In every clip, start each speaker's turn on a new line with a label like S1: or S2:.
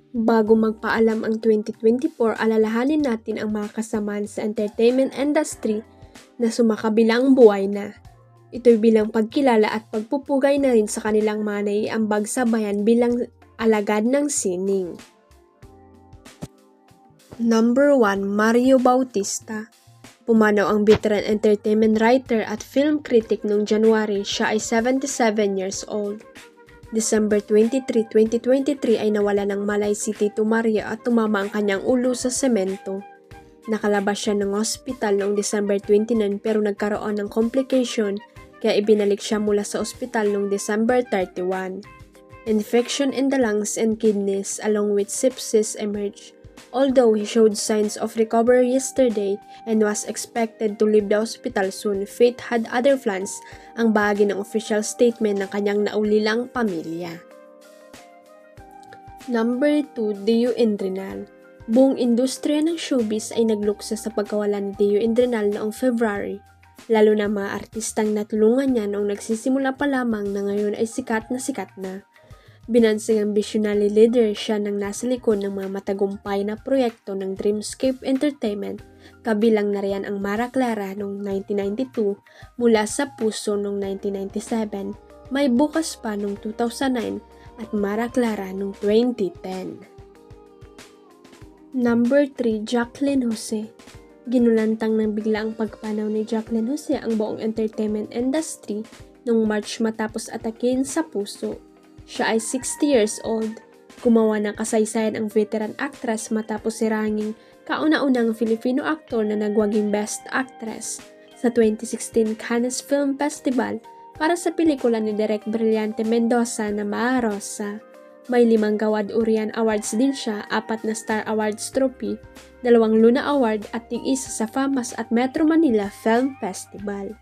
S1: Bago magpaalam ang 2024, alalahanin natin ang mga kasamaan sa entertainment industry na sumakabilang buhay na. Ito'y bilang pagkilala at pagpupugay na rin sa kanilang mga naiambag sa bayan bilang alagad ng sining. Number 1, Mario Bautista. Pumanaw ang veteran entertainment writer at film critic noong January. Siya ay 77 years old. December 23, 2023 ay nawala ng malay si Tito Mario at tumama ang kanyang ulo sa semento. Nakalabas siya ng ospital noong December 29 pero nagkaroon ng complication kaya ibinalik siya mula sa ospital noong December 31. Infection in the lungs and kidneys along with sepsis emerged. Although he showed signs of recovery yesterday and was expected to leave the hospital soon, Fate had other plans, ang bahagi ng official statement ng kanyang naulilang pamilya. Number 2, Deo Indrinal. Buong industriya ng showbiz ay nagluksa sa pagkawala ni Deo Indrinal noong February, lalo na mga artistang natulungan niya noong nagsisimula pa lamang na ngayon ay sikat na. Binansing ang visionary leader siya nang nasa likod ng mga matagumpay na proyekto ng Dreamscape Entertainment, kabilang na riyan ang Mara Clara noong 1992, Mula sa Puso noong 1997, May Bukas Pa noong 2009, at Mara Clara noong 2010. Number 3, Jacqueline Jose. Ginulantang ng bigla ang pagpanaw ni Jacqueline Jose ang buong entertainment industry noong March matapos atakin sa puso. Siya ay 60 years old. Gumawa ng kasaysayan ang veteran actress matapos siranging kauna-unang Filipino actor na nagwaging Best Actress sa 2016 Cannes Film Festival para sa pelikula ni Direk Brillante Mendoza na Ma Rosa. May 5 Gawad Urian Awards din siya, 4 na Star Awards Trophy, 2 Luna Award at tig-isa sa FAMAS at Metro Manila Film Festival.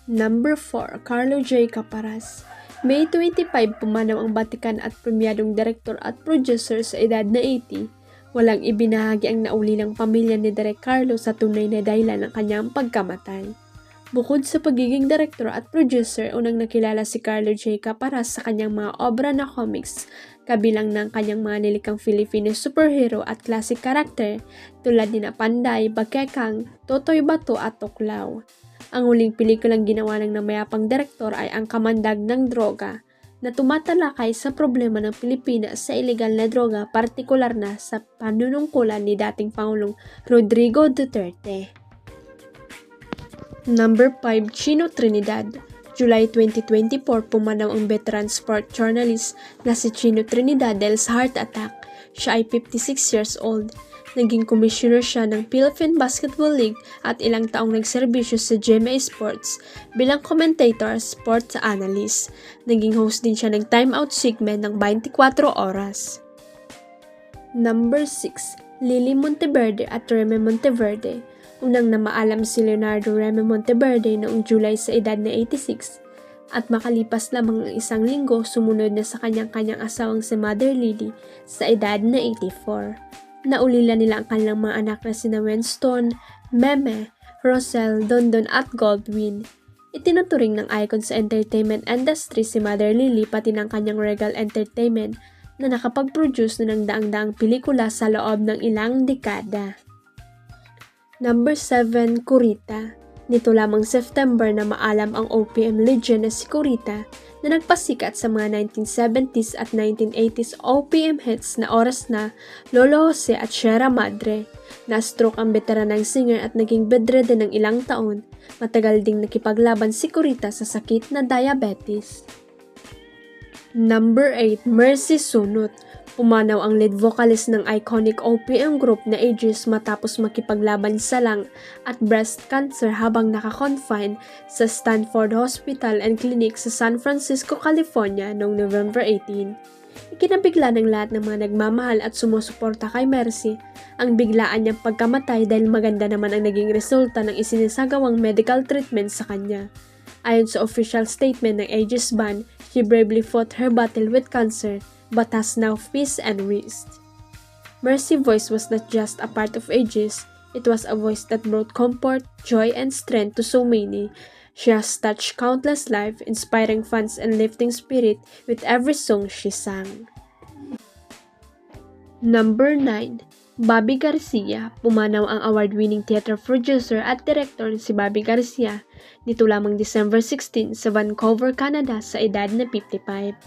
S1: Number 4, Carlo J. Caparas. May 25 pumanaw ang batikan at premyadong direktor at producer sa edad na 80. Walang ibinahagi ang naulilang pamilya ni Direk Carlo sa tunay na dahilan ng kanyang pagkamatay. Bukod sa pagiging direktor at producer, unang nakilala si Carlo J. Caparas sa kanyang mga obra na comics, kabilang ng kanyang mga nilikang Filipino superhero at classic karakter tulad ni Panday, Bakekang, Totoy Bato at Tuklaw. Ang huling pelikulang ginawa ng namayapang direktor ay Ang Kamandag ng Droga, na tumatalakay sa problema ng Pilipinas sa ilegal na droga, partikular na sa panunungkulan ni dating Pangulong Rodrigo Duterte. Number 5, Chino Trinidad. July 2024, pumanaw ang veteran sport journalist na si Chino Trinidad dahil sa heart attack. Siya ay 56 years old. Naging commissioner siya ng Philippine Basketball League at ilang taong nagserbisyo sa GMA Sports bilang commentator, sports analyst. Naging host din siya ng Time Out segment ng 24 oras. Number 6, Lily Monteverde at Remy Monteverde. Unang namaalam si Leonardo Remy Monteverde noong July sa edad na 86 at makalipas lamang ng isang linggo sumunod na sa kanyang asawang si Mother Lily sa edad na 84. Naulila nila ang kanilang mga anak na sina Winston, Meme, Rosel, Dondon at Goldwyn. Itinuturing ng icon sa entertainment industry si Mother Lily pati ng kanyang Regal Entertainment na nakapag-produce na ng daang-daang pelikula sa loob ng ilang dekada. Number 7, Kurita. Nito lamang September na maalam ang OPM legend na si Kurita na nagpasikat sa mga 1970s at 1980s OPM hits na Oras Na, Lolo Jose at Sierra Madre. Na-stroke ang veteranang singer at naging bedridden ng ilang taon. Matagal ding nakipaglaban si Kurita sa sakit na diabetes. Number 8, Mercy Sunut. Pumanaw ang lead vocalist ng iconic OPM group na Aegis matapos makipaglaban sa lung at breast cancer habang naka-confine sa Stanford Hospital and Clinic sa San Francisco, California noong November 18. Ikinabigla ng lahat ng mga nagmamahal at sumusuporta kay Mercy ang biglaan niyang pagkamatay dahil maganda naman ang naging resulta ng isinisagawang medical treatment sa kanya. Ayon sa official statement ng Aegis band, she bravely fought her battle with cancer but has now peace and rest. Mercy's voice was not just a part of Aegis, it was a voice that brought comfort, joy, and strength to so many. She has touched countless lives, inspiring fans and lifting spirit with every song she sang. Number 9. Bobby Garcia. Pumanaw ang award-winning theater producer at director si Bobby Garcia nito lamang December 16 sa Vancouver, Canada sa edad na 55.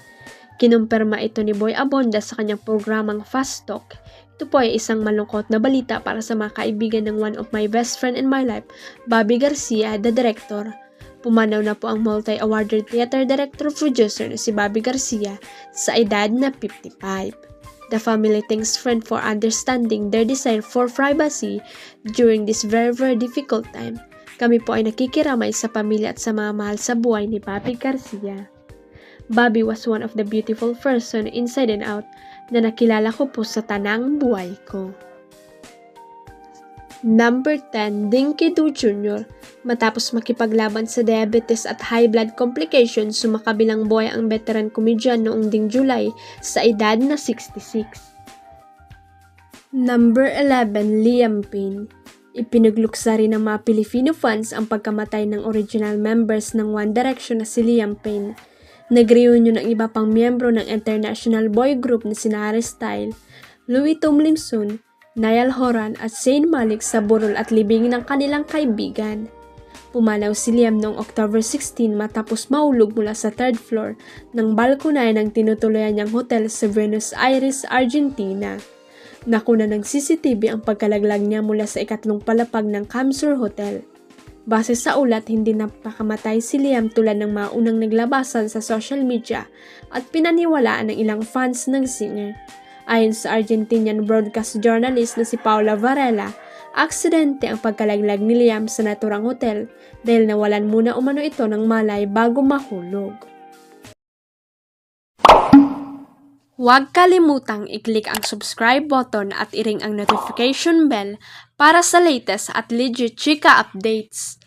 S1: Kinumpirma ito ni Boy Abonda sa kanyang programang Fast Talk. Ito po ay isang malungkot na balita para sa mga kaibigan ng one of my best friend in my life, Bobby Garcia, the director. Pumanaw na po ang multi-awarded theater director-producer na si Bobby Garcia sa edad na 55. The family thanks friend for understanding their desire for privacy during this very difficult time. Kami po ay nakikiramay sa pamilya at sa mga mahal sa buhay ni Bobby Garcia. Bobby was one of the beautiful person inside and out na nakilala ko po sa tanang buhay ko. Number 10. Dinky Do Jr. Matapos makipaglaban sa diabetes at high blood complications, sumakabilang buhay ang veteran comedian noong ding July sa edad na 66. Number 11. Liam Payne. Ipinagluksa rin ng mga Filipino fans ang pagkamatay ng original members ng One Direction na si Liam Payne. Nag-reunion ng iba pang miyembro ng international boy group na sina Harry Styles, Louis Tomlinson, Niall Horan at Zayn Malik sa burol at libing ng kanilang kaibigan. Pumanaw si Liam noong October 16 matapos mahulog mula sa third floor ng balkonahe ng tinutuluyan niyang hotel sa Buenos Aires, Argentina. Nakuna ng CCTV ang pagkalaglag niya mula sa ikatlong palapag ng Camsur Hotel. Base sa ulat, hindi napakamatay si Liam tulad ng mga unang naglabasan sa social media at pinaniwalaan ng ilang fans ng singer. Ayon sa Argentinian broadcast journalist na si Paula Varela, aksidente ang pagkalaglag ni Liam sa naturang hotel dahil nawalan muna umano ito ng malay bago mahulog. Huwag kalimutang i-click ang subscribe button at i-ring ang notification bell para sa latest at legit chika updates.